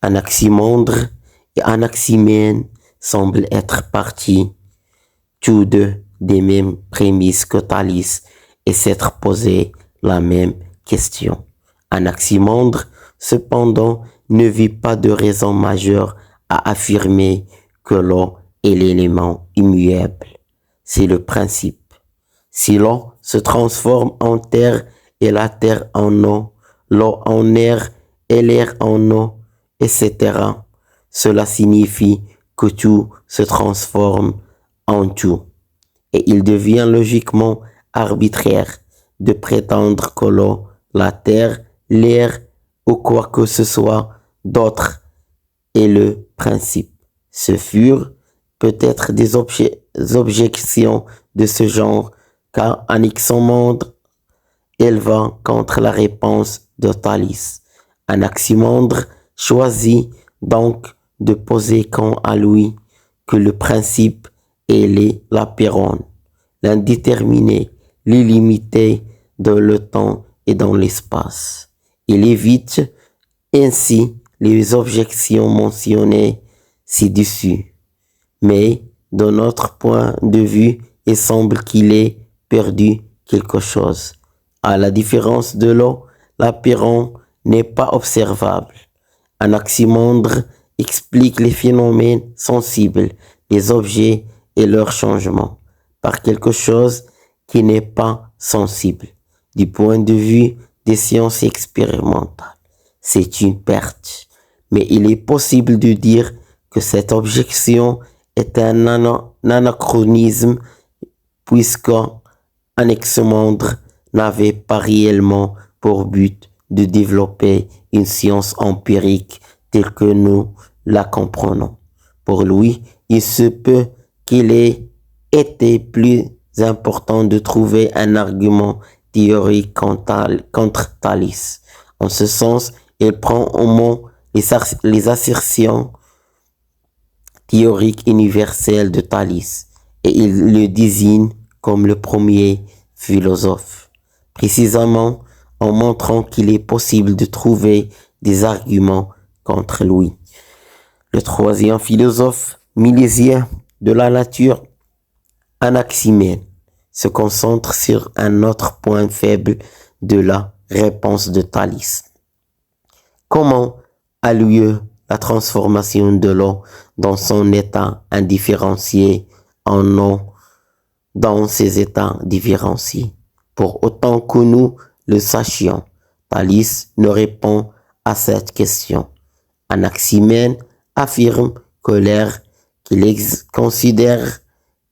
Anaximandre et Anaximène semblent être partis tous deux des mêmes prémices que Thalès et s'être posé la même question. Anaximandre, cependant, ne vit pas de raison majeure à affirmer que l'eau est l'élément immuable. C'est le principe. Si l'eau se transforme en terre et la terre en eau, l'eau en air et l'air en eau, etc., cela signifie que tout se transforme en tout. Et il devient logiquement arbitraire de prétendre que l'eau, la terre, l'air ou quoi que ce soit d'autre est le principe. Ce furent peut-être des objections de ce genre, car Anaximandre éleva contre la réponse de Thalès. Anaximandre choisit donc de poser quant à lui que le principe est l'apeiron, l'indéterminé, l'illimité dans le temps et dans l'espace. Il évite ainsi les objections mentionnées ci-dessus. Mais, de notre point de vue, il semble qu'il ait perdu quelque chose. À la différence de l'eau, l'apeiron n'est pas observable. Anaximandre explique les phénomènes sensibles des objets et leur changement par quelque chose qui n'est pas sensible. Du point de vue des sciences expérimentales, c'est une perte. Mais il est possible de dire que cette objection est un anachronisme puisque Anaximandre n'avait pas réellement pour but de développer une science empirique telle que nous la comprenons. Pour lui, il se peut qu'il ait été plus important de trouver un argument théorique contre Thalès. En ce sens, il prend au mot les assertions théoriques universelles de Thalès et il le désigne comme le premier philosophe, précisément en montrant qu'il est possible de trouver des arguments contre lui. Le troisième philosophe milésien de la nature, Anaximène, se concentre sur un autre point faible de la réponse de Thalès. Comment a lieu la transformation de l'eau dans son état indifférencié en eau dans ses états différenciés? Pour autant que nous le sachions, Thalès ne répond à cette question. Anaximène affirme que l'air qu'il considère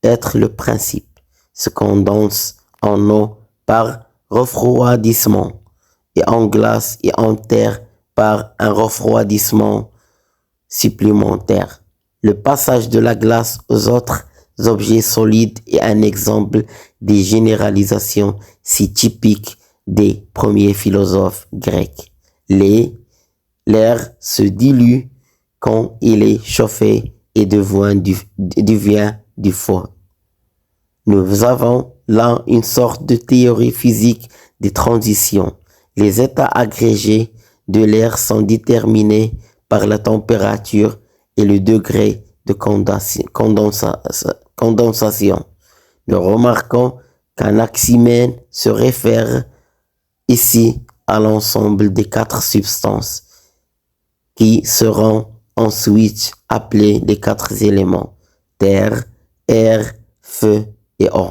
être le principe se condense en eau par refroidissement et en glace et en terre par un refroidissement supplémentaire. Le passage de la glace aux autres objets solides est un exemple des généralisations si typiques des premiers philosophes grecs. L'air se dilue quand il est chauffé et devient du feu. Nous avons là une sorte de théorie physique des transitions. Les états agrégés de l'air sont déterminés par la température et le degré de condensation. Nous remarquons qu'Anaximène se réfère ici à l'ensemble des 4 substances qui seront ensuite appelées les 4 éléments: terre, air, feu et eau.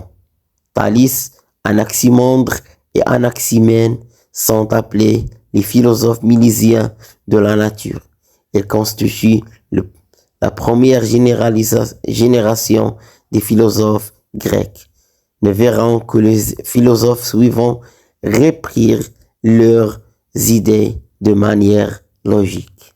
Thalès, Anaximandre et Anaximène sont appelés les philosophes milésiens de la nature. Ils constituent la première génération des philosophes grecs. Nous verrons que les philosophes suivants reprirent leurs idées de manière logique.